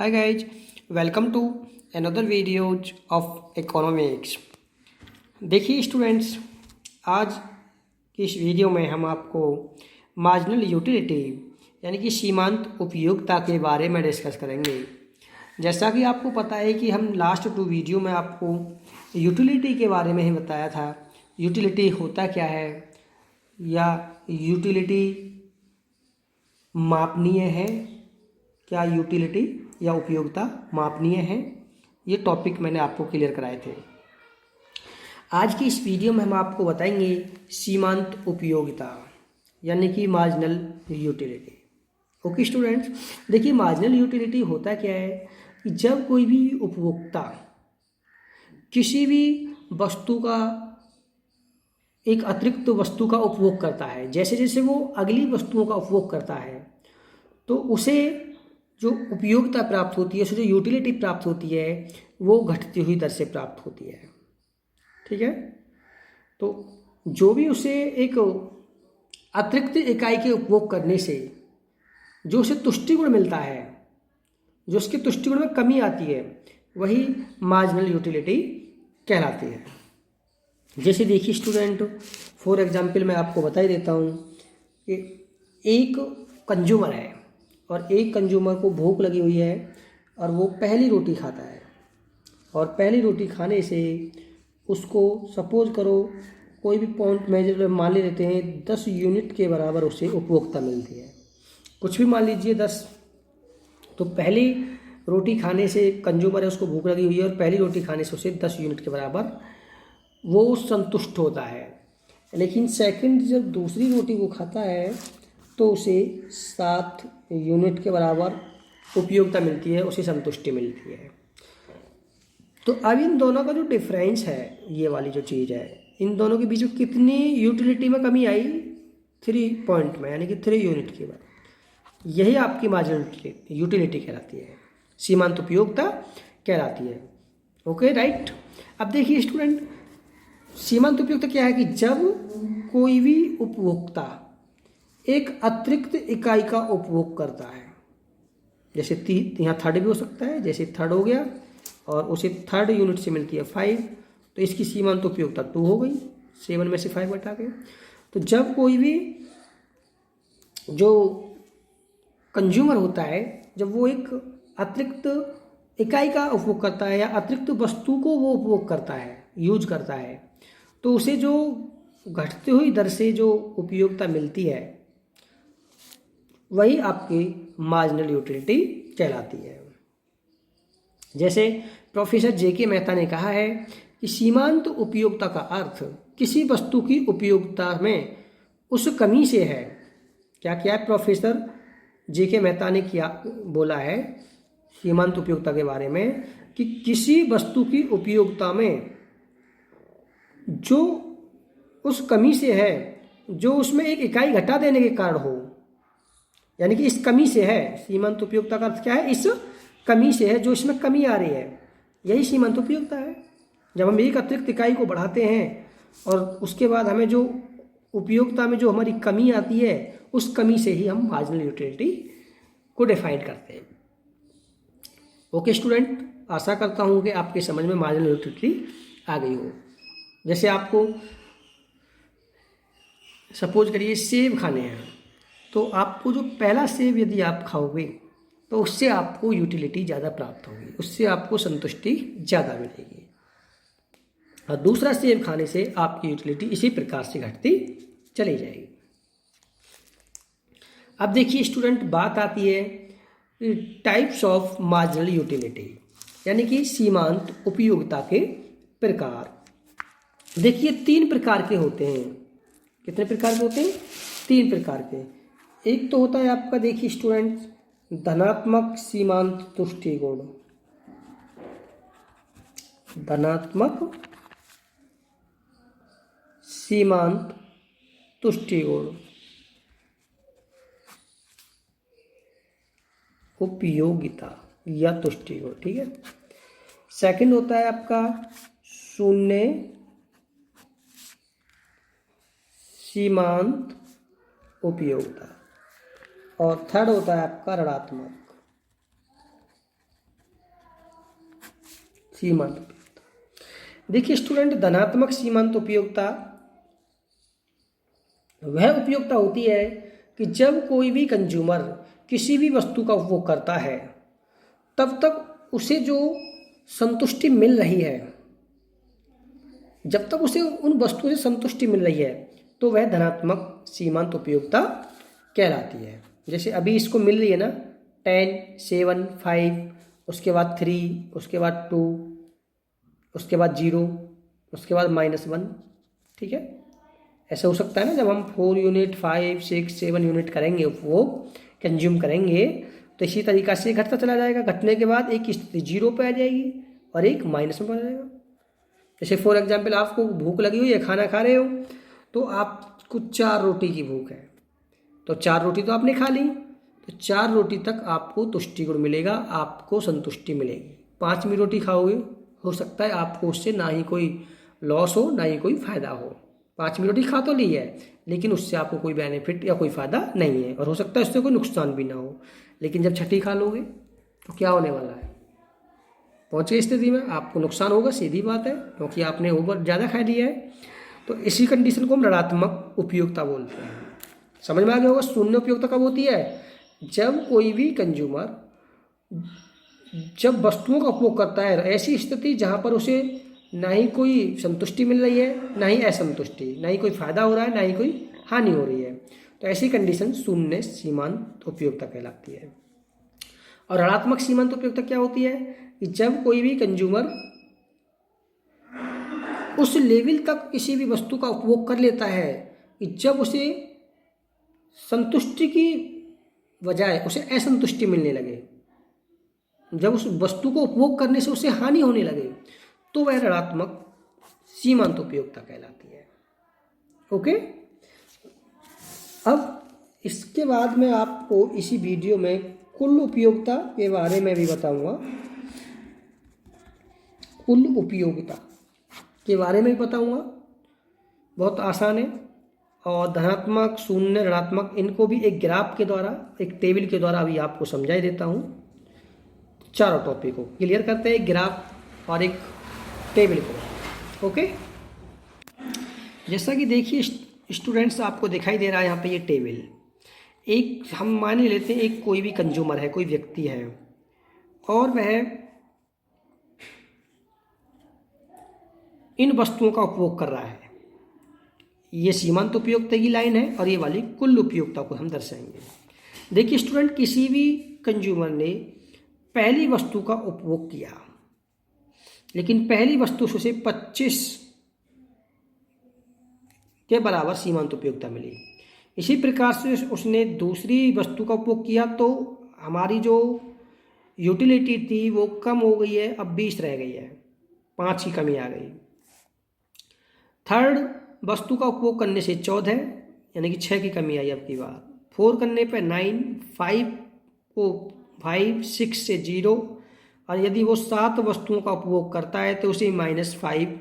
Hi guys, welcome to another videos of economics। देखिए students, आज की इस वीडियो में हम आपको मार्जिनल यूटिलिटी यानी कि सीमांत उपयोगिता के बारे में डिस्कस करेंगे। जैसा कि आपको पता है कि हम लास्ट 2 वीडियो में आपको यूटिलिटी के बारे में ही बताया था। यूटिलिटी होता क्या है या यूटिलिटी मापनीय है, क्या यूटिलिटी या उपयोगिता मापनीय है, ये टॉपिक मैंने आपको क्लियर कराए थे। आज की इस वीडियो में हम आपको बताएंगे सीमांत उपयोगिता यानी कि मार्जिनल यूटिलिटी। ओके स्टूडेंट्स, देखिए मार्जिनल यूटिलिटी होता क्या है कि जब कोई भी उपभोक्ता किसी भी वस्तु का एक अतिरिक्त वस्तु का उपभोग करता है, जैसे जैसे वो अगली वस्तुओं का उपभोग करता है तो उसे जो उपयोगिता प्राप्त होती है, उसे जो यूटिलिटी प्राप्त होती है वो घटती हुई दर से प्राप्त होती है। ठीक है, तो जो भी उसे एक अतिरिक्त इकाई के उपभोग करने से जो उसे तुष्टिगुण मिलता है, जो उसके तुष्टिगुण में कमी आती है, वही मार्जिनल यूटिलिटी कहलाती है। जैसे देखिए स्टूडेंट, फॉर एग्जाम्पल मैं आपको बता ही देता हूँ कि एक कंज्यूमर है और एक कंज्यूमर को भूख लगी हुई है और वो पहली रोटी खाता है, और पहली रोटी खाने से उसको सपोज करो कोई भी पॉइंट मेजर मान लेते हैं 10 यूनिट के बराबर उसे उपभोक्ता मिलती है, कुछ भी मान लीजिए 10। तो पहली रोटी खाने से कंज्यूमर है, उसको भूख लगी हुई है और पहली रोटी खाने से उसे 10 यूनिट के बराबर वो संतुष्ट होता है। लेकिन सेकंड जब दूसरी रोटी वो खाता है तो उसे 7 यूनिट के बराबर उपयोगिता मिलती है, उसे संतुष्टि मिलती है। तो अब इन दोनों का जो डिफरेंस है, ये वाली जो चीज़ है, इन दोनों के बीच में कितनी यूटिलिटी में कमी आई, 3 पॉइंट में, यानी कि 3 यूनिट की बात। यही आपकी मार्जिनल यूटिलिटी कहलाती है, सीमांत उपयोगिता कहलाती है। Okay right. अब देखिए स्टूडेंट, सीमांत उपयोगिता क्या है कि जब कोई भी उपभोक्ता एक अतिरिक्त इकाई का उपभोग करता है, जैसे यहाँ थर्ड भी हो सकता है, जैसे थर्ड हो गया और उसे थर्ड यूनिट से मिलती है 5, तो इसकी सीमांत उपयोगिता 2 हो गई, 7 में से 5 घटा के। तो जब कोई भी जो कंज्यूमर होता है, जब वो एक अतिरिक्त इकाई का उपभोग करता है या अतिरिक्त वस्तु को वो उपभोग करता है, यूज करता है, तो उसे जो घटती हुई दर से जो उपयोगिता मिलती है वही आपकी मार्जिनल यूटिलिटी कहलाती है। जैसे प्रोफेसर जेके मेहता ने कहा है कि सीमांत उपयोगिता का अर्थ किसी वस्तु की उपयोगिता में उस कमी से है। क्या क्या है प्रोफेसर जेके मेहता ने क्या बोला है सीमांत उपयोगिता के बारे में, कि किसी वस्तु की उपयोगिता में जो उस कमी से है, जो उसमें एक इकाई घटा देने के कारण हो, यानी कि इस कमी से है। सीमांत उपयोगिता का अर्थ क्या है, इस कमी से है, जो इसमें कमी आ रही है, यही सीमांत उपयोगिता है। जब हम एक अतिरिक्त इकाई को बढ़ाते हैं और उसके बाद हमें जो उपयोगिता में जो हमारी कमी आती है, उस कमी से ही हम मार्जिनल यूटिलिटी को डिफाइन करते हैं। ओके स्टूडेंट, आशा करता हूँ कि आपके समझ में मार्जिनल यूटिलिटी आ गई हो। जैसे आपको सपोज करिए सेब खाने हैं, तो आपको जो पहला सेब यदि आप खाओगे तो उससे आपको यूटिलिटी ज़्यादा प्राप्त होगी, उससे आपको संतुष्टि ज़्यादा मिलेगी, और दूसरा सेब खाने से आपकी यूटिलिटी इसी प्रकार से घटती चली जाएगी। अब देखिए स्टूडेंट, बात आती है टाइप्स ऑफ मार्जिनल यूटिलिटी यानी कि सीमांत उपयोगिता के प्रकार। देखिए 3 प्रकार के होते हैं। कितने प्रकार के होते हैं? 3 प्रकार के। एक तो होता है आपका, देखिए स्टूडेंट, धनात्मक सीमांत तुष्टि गुण। धनात्मक सीमांत तुष्टि गुण उपयोगिता या तुष्टि गुण। ठीक है। सेकंड होता है आपका शून्य सीमांत उपयोगिता, और थर्ड होता है आपका ऋणात्मक सीमांत उपयोगिता। देखिए स्टूडेंट, धनात्मक सीमांत उपयोगिता वह उपयोगिता होती है कि जब कोई भी कंज्यूमर किसी भी वस्तु का उपभोग करता है तब तक उसे जो संतुष्टि मिल रही है, जब तक उसे उन वस्तुओं से संतुष्टि मिल रही है तो वह धनात्मक सीमांत उपयोगिता कहलाती है। जैसे अभी इसको मिल रही है ना 10, 7, 5, उसके बाद 3, उसके बाद 2, उसके बाद 0, उसके बाद -1, ठीक है। ऐसा हो सकता है ना, जब हम 4 यूनिट 5, 6, 7 यूनिट करेंगे वो कंज्यूम करेंगे तो इसी तरीक़ा से घटता चला जाएगा। घटने के बाद एक स्थिति 0 पे आ जाएगी और एक माइनस में पड़ जाएगा। जैसे फॉर एग्जाम्पल आपको भूख लगी हुई है, खाना खा रहे हो तो आपको 4 रोटी की भूख है, तो 4 रोटी तो आपने खा ली, तो 4 रोटी तक आपको तुष्टि गुण मिलेगा, आपको संतुष्टि मिलेगी। 5वीं रोटी खाओगे, हो सकता है आपको उससे ना ही कोई लॉस हो ना ही कोई फ़ायदा हो। 5वीं रोटी खा तो ली है लेकिन उससे आपको कोई बेनिफिट या कोई फ़ायदा नहीं है, और हो सकता है उससे कोई नुकसान भी ना हो। लेकिन जब छठी खा लोगे तो क्या होने वाला है, पहुँचे स्थिति में आपको नुकसान होगा, सीधी बात है, क्योंकि आपने ओवर ज़्यादा खा लिया है। तो इसी कंडीशन को हम ऋणात्मक उपयोगिता बोलते हैं। समझ में आ गया होगा। शून्य उपयोगिता कब होती है, जब कोई भी कंज्यूमर जब वस्तुओं का उपभोग करता है, ऐसी स्थिति जहाँ पर उसे ना ही कोई संतुष्टि मिल रही है ना ही असंतुष्टि, ना ही कोई फायदा हो रहा है ना ही कोई हानि हो रही है, तो ऐसी कंडीशन शून्य सीमांत उपयोगिता कहलाती है। और ऋणात्मक सीमांत उपयोगिता क्या होती है कि जब कोई भी कंज्यूमर उस लेवल तक किसी भी वस्तु का उपभोग कर लेता है कि जब उसे संतुष्टि की बजाय उसे असंतुष्टि मिलने लगे, जब उस वस्तु को उपभोग करने से उसे हानि होने लगे, तो वह ऋणात्मक सीमांत उपयोगिता कहलाती है। ओके, अब इसके बाद मैं आपको इसी वीडियो में कुल उपयोगिता के बारे में भी बताऊंगा। कुल उपयोगिता के बारे में भी बताऊंगा, बहुत आसान है। और धनात्मक, शून्य, ऋणात्मक, इनको भी एक ग्राफ के द्वारा, एक टेबल के द्वारा अभी आपको समझाई देता हूँ। चारों टॉपिक को क्लियर करते हैं, एक ग्राफ और एक टेबल को। ओके, जैसा कि देखिए स्टूडेंट्स, आपको दिखाई दे रहा है यहाँ पे ये टेबल। एक हम मान लेते हैं एक कोई भी कंज्यूमर है, कोई व्यक्ति है, और वह इन वस्तुओं का उपभोग कर रहा है। ये सीमांत उपयोगिता की लाइन है और ये वाली कुल उपयोगिता को हम दर्शाएंगे। देखिए स्टूडेंट, किसी भी कंज्यूमर ने पहली वस्तु का उपभोग किया, लेकिन पहली वस्तु से उसे 25 के बराबर सीमांत उपयोगिता मिली। इसी प्रकार से उसने दूसरी वस्तु का उपभोग किया तो हमारी जो यूटिलिटी थी वो कम हो गई है, अब 20 रह गई है, 5 की कमी आ गई। थर्ड वस्तु का उपभोग करने से 14, यानी कि 6 की कमी आई। अब की बात 4 करने पर 9, 5 को 5, 6 से 0, और यदि वो 7 वस्तुओं का उपभोग करता है तो उसे -5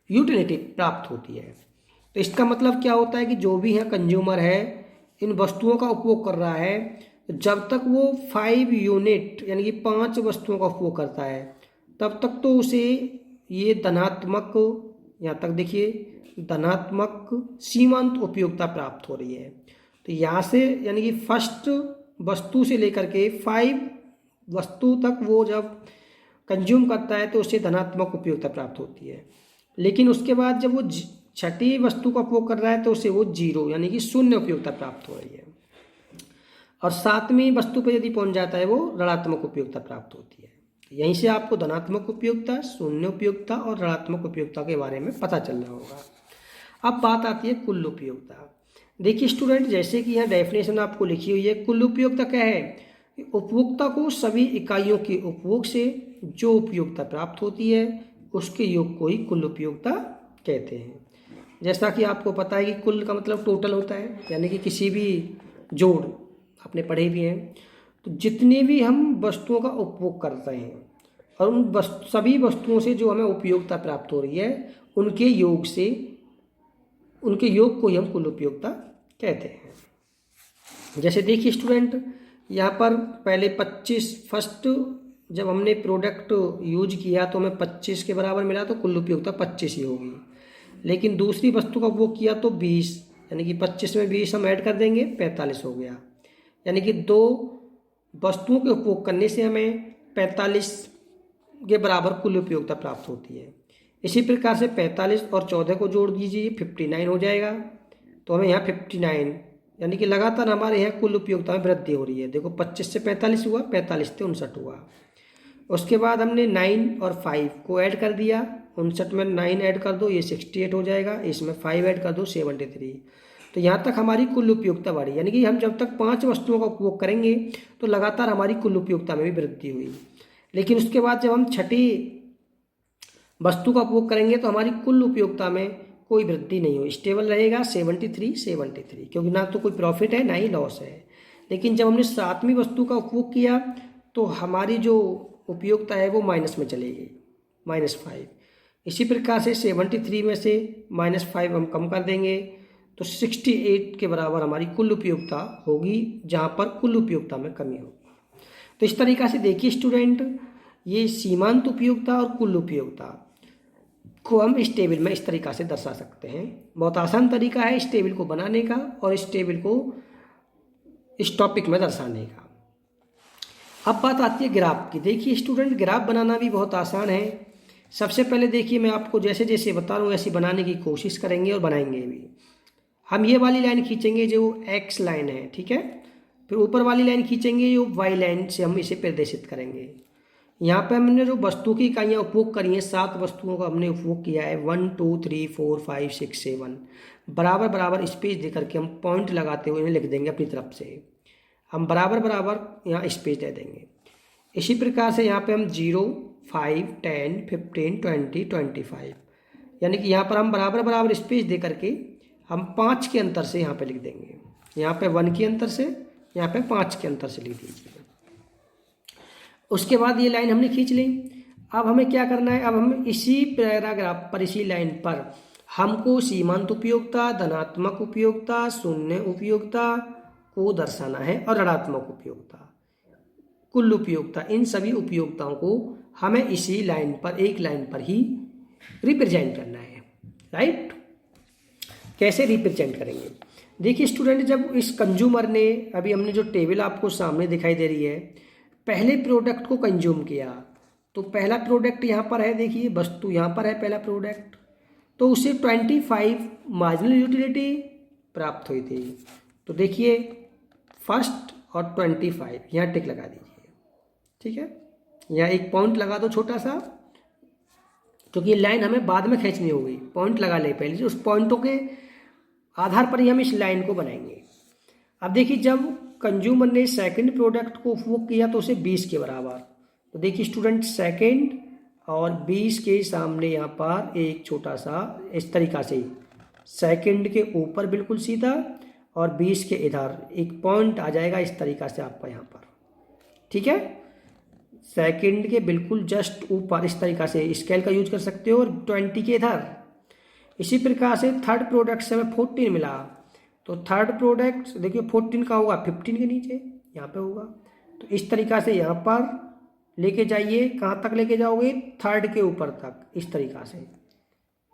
यूटिलिटी प्राप्त होती है। तो इसका मतलब क्या होता है कि जो भी यहाँ कंज्यूमर है इन वस्तुओं का उपभोग कर रहा है, तो जब तक वो 5 यूनिट यानी कि 5 वस्तुओं का उपभोग करता है तब तक तो उसे ये धनात्मक, यहाँ तक देखिए धनात्मक सीमांत उपयोगिता प्राप्त हो रही है। तो यहाँ से यानी कि फर्स्ट वस्तु से लेकर के 5 वस्तु तक वो जब कंज्यूम करता है तो उससे धनात्मक उपयोगिता प्राप्त होती है। लेकिन उसके बाद जब वो छठी वस्तु का उपभोग कर रहा है तो उसे वो 0 यानी कि शून्य उपयोगिता प्राप्त हो रही है। और 7वीं वस्तु पर यदि पहुंच जाता है वो ऋणात्मक उपयोगिता प्राप्त होती है। यहीं से आपको धनात्मक उपयोगिता, शून्य उपयोगिता और ऋणात्मक उपयोगिता के बारे में पता चल रहा होगा। अब बात आती है कुल उपयोगिता। देखिए स्टूडेंट, जैसे कि यहाँ डेफिनेशन आपको लिखी हुई है, कुल उपयोगिता क्या है, उपभोक्ता को सभी इकाइयों के उपभोग से जो उपयोगिता प्राप्त होती है उसके योग को ही कुल उपयोगिता कहते हैं। जैसा कि आपको पता है कि कुल का मतलब टोटल होता है, यानी कि किसी भी जोड़, आपने पढ़े भी हैं, तो जितने भी हम वस्तुओं का उपभोग करते हैं और उन सभी वस्तुओं से जो हमें उपयोगिता प्राप्त हो रही है उनके योग से, उनके योग को ही हम कुल उपयोगिता कहते हैं। जैसे देखिए स्टूडेंट, यहाँ पर पहले 25 फर्स्ट जब हमने प्रोडक्ट यूज किया तो हमें 25 के बराबर मिला, तो कुल उपयोगिता 25 ही होगी। लेकिन दूसरी वस्तु का उपयोग किया तो 20, यानी कि 25 में 20 हम ऐड कर देंगे, 45 हो गया। यानी कि दो वस्तुओं के उपयोग करने से हमें 45 के बराबर कुल उपयोगिता प्राप्त होती है। इसी प्रकार से 45 और 14 को जोड़ दीजिए, 59 हो जाएगा। तो हमें यहाँ 59, यानी कि लगातार हमारे यहाँ कुल उपयोगिता में वृद्धि हो रही है। देखो 25 से 45 हुआ, 45 से 59 हुआ। उसके बाद हमने 9 और 5 को ऐड कर दिया, 59 में 9 ऐड कर दो, ये 68 हो जाएगा, इसमें 5 ऐड कर दो, 73। तो यहाँ तक हमारी कुल उपयोगिता बढ़ी। यानी कि हम जब तक 5 वस्तुओं का उपयोग करेंगे तो लगातार हमारी कुल उपयोगिता में भी वृद्धि हुई। लेकिन उसके बाद जब हम छठी वस्तु का उपयोग करेंगे तो हमारी कुल उपयोगिता में कोई वृद्धि नहीं हुई, स्टेबल रहेगा 73, क्योंकि ना तो कोई प्रॉफिट है ना ही लॉस है। लेकिन जब हमने 7वीं वस्तु का उपयोग किया तो हमारी जो उपयोगिता है वो माइनस में चली गई, -5। इसी प्रकार से 73 में से -5 हम कम कर देंगे तो 68 के बराबर हमारी कुल उपयोगिता होगी, जहाँ पर कुल उपयोगिता में कमी होगी। तो इस तरीक़ा से देखिए स्टूडेंट, ये सीमांत उपयोगिता और कुल उपयोगिता को हम इस टेबल में इस तरीक़ा से दर्शा सकते हैं। बहुत आसान तरीका है इस टेबल को बनाने का और इस टेबल को इस टॉपिक में दर्शाने का। अब बात आती है ग्राफ की। देखिए स्टूडेंट, ग्राफ बनाना भी बहुत आसान है। सबसे पहले देखिए, मैं आपको जैसे जैसे बता रहा हूँ वैसे बनाने की कोशिश करेंगे और बनाएंगे भी। हम ये वाली लाइन खींचेंगे जो एक्स लाइन है, ठीक है। फिर ऊपर वाली लाइन खींचेंगे जो वाई लाइन से हम इसे प्रदर्शित करेंगे। यहाँ पे हमने जो वस्तु की इकाइयाँ उपयोग करी हैं, 7 वस्तुओं का हमने उपयोग किया है, 1 2 3 4 5 6 7 बराबर बराबर स्पेस दे करके हम पॉइंट लगाते हुए लिख देंगे अपनी तरफ से। हम बराबर बराबर यहाँ स्पेस दे देंगे। इसी प्रकार से यहाँ पे हम 0 5 10 15 20 25, यानी कि यहाँ पर हम बराबर बराबर स्पेस दे करके हम 5 के अंतर से यहाँ पे लिख देंगे। यहाँ पे 1 के अंतर से, यहाँ पे 5 के अंतर से लिख दीजिए। उसके बाद ये लाइन हमने खींच ली। अब हमें क्या करना है, अब हम इसी पैराग्राफ पर, इसी लाइन पर हमको सीमांत उपयोगिता, धनात्मक उपयोगिता, शून्य उपयोगिता को दर्शाना है और ऋणात्मक उपयोगिता, कुल उपयोगिता, इन सभी उपयोगिताओं को हमें इसी लाइन पर, एक लाइन पर ही रिप्रेजेंट करना है। राइट, कैसे रिप्रेजेंट करेंगे? देखिए स्टूडेंट, जब इस कंज्यूमर ने, अभी हमने जो टेबल आपको सामने दिखाई दे रही है, पहले प्रोडक्ट को कंज्यूम किया तो पहला प्रोडक्ट यहाँ पर है, देखिए वस्तु यहाँ पर है पहला प्रोडक्ट, तो उसे 25 मार्जिनल यूटिलिटी प्राप्त हुई थी। तो देखिए फर्स्ट और 25 यहाँ टिक लगा दीजिए, ठीक है। यहाँ एक पॉइंट लगा दो छोटा सा, क्योंकि लाइन हमें बाद में खींचनी होगी। पॉइंट लगा ले पहले, उस पॉइंटों के आधार पर ही हम इस लाइन को बनाएंगे। अब देखिए, जब कंज्यूमर ने सेकंड प्रोडक्ट को उपभोग किया तो उसे 20 के बराबर, तो देखिए स्टूडेंट, सेकंड और 20 के सामने यहाँ पर एक छोटा सा इस तरीका से सेकंड के ऊपर बिल्कुल सीधा और 20 के इधर एक पॉइंट आ जाएगा इस तरीका से आपका यहाँ पर, ठीक है। सेकंड के बिल्कुल जस्ट ऊपर इस तरीका से स्केल का यूज कर सकते हो और 20 के इधर। इसी प्रकार से थर्ड प्रोडक्ट से हमें 14 मिला, तो थर्ड प्रोडक्ट देखिए 14 का होगा 15 के नीचे यहाँ पे होगा। तो इस तरीका से यहाँ पर लेके जाइए, कहाँ तक लेके जाओगे, थर्ड के ऊपर तक, इस तरीका से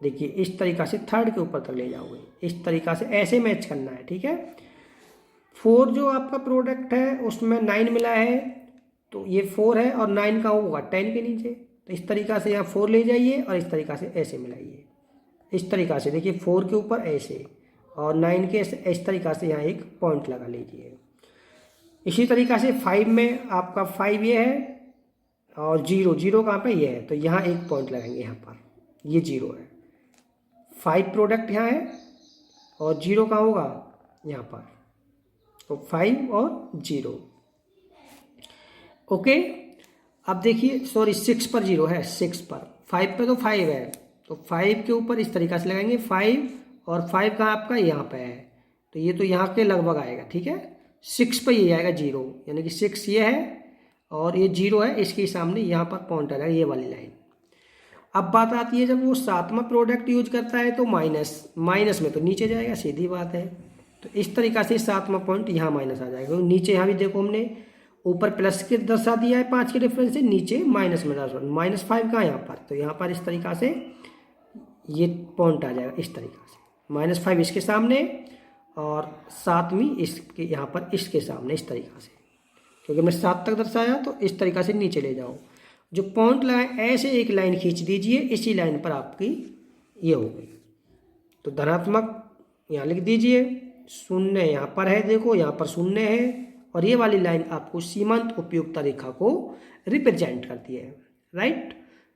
देखिए, इस तरीका से थर्ड के ऊपर तक ले जाओगे, इस तरीका से ऐसे मैच करना है, ठीक है। 4 जो आपका प्रोडक्ट है उसमें 9 मिला है, तो ये 4 है और 9 का होगा 10 के नीचे, तो इस तरीका से यहाँ 4 ले जाइए और इस तरीका से ऐसे मिलाइए, इस तरीका से देखिए 4 के ऊपर ऐसे और 9 के इस तरीका से यहाँ एक पॉइंट लगा लीजिए। इसी तरीका से 5 में आपका 5 ये है और 0 कहाँ पे ये है, तो यहाँ एक पॉइंट लगाएंगे, यहाँ पर ये 0 है। 5 प्रोडक्ट यहाँ है और 0 कहाँ होगा, यहाँ पर, तो 5 और 0। ओके, अब देखिए, सॉरी 6 पर 0 है, 6 पर, 5 पे तो 5 है, तो 5 के ऊपर इस तरीका से लगाएंगे 5 और 5 का आपका यहाँ पे है, तो ये तो यहाँ के लगभग आएगा, ठीक है। 6 पे ये आएगा 0, यानी कि 6 ये है और ये 0 है, इसके सामने यहाँ पर पॉइंट आ जाएगा, ये वाली लाइन। अब बात आती है जब वो 7वां प्रोडक्ट यूज करता है तो माइनस में तो नीचे जाएगा, सीधी बात है। तो इस तरीका से 7वां पॉइंट यहाँ माइनस आ जाएगा। नीचे यहाँ भी देखो हमने ऊपर प्लस के दर्शा दिया है 5 के डिफरेंस से, नीचे माइनस में दर्शा, -5 कहाँ यहाँ पर, तो यहाँ पर इस तरीक़ा से ये पॉइंट आ जाएगा इस तरीक़ा से, -5 इसके सामने और 7वीं इसके यहाँ पर इसके सामने इस तरीक़ा से, क्योंकि मैं 7 तक दर्शाया तो इस तरीक़ा से नीचे ले जाओ। जो पॉइंट लगाए ऐसे एक लाइन खींच दीजिए, इसी लाइन पर आपकी ये हो गई। तो धनात्मक यहाँ लिख दीजिए, शून्य यहाँ पर है, देखो यहाँ पर शून्य है, और ये वाली लाइन आपको सीमांत उपयोगिता रेखा को रिप्रेजेंट करती है, राइट।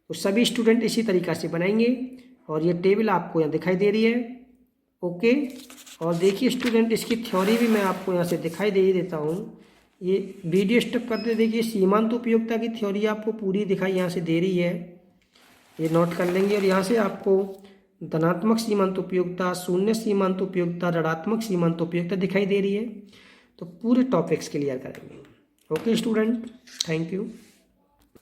तो सभी स्टूडेंट इसी तरीक़ा से बनाएंगे, और ये टेबल आपको यहाँ दिखाई दे रही है, ओके। और देखिए स्टूडेंट, इसकी थ्योरी भी मैं आपको यहाँ से दिखाई दे ही देता हूँ। ये वीडियो स्टॉप करते देखिए, सीमांत उपयोगिता की थ्योरी आपको पूरी दिखाई यहाँ से दे रही है, ये नोट कर लेंगे। और यहाँ से आपको धनात्मक सीमांत उपयोगिता, शून्य सीमांत उपयोगिता, ऋणात्मक सीमांत उपयोगिता दिखाई दे रही है। तो पूरे टॉपिक्स क्लियर करेंगे। Okay student, thank you.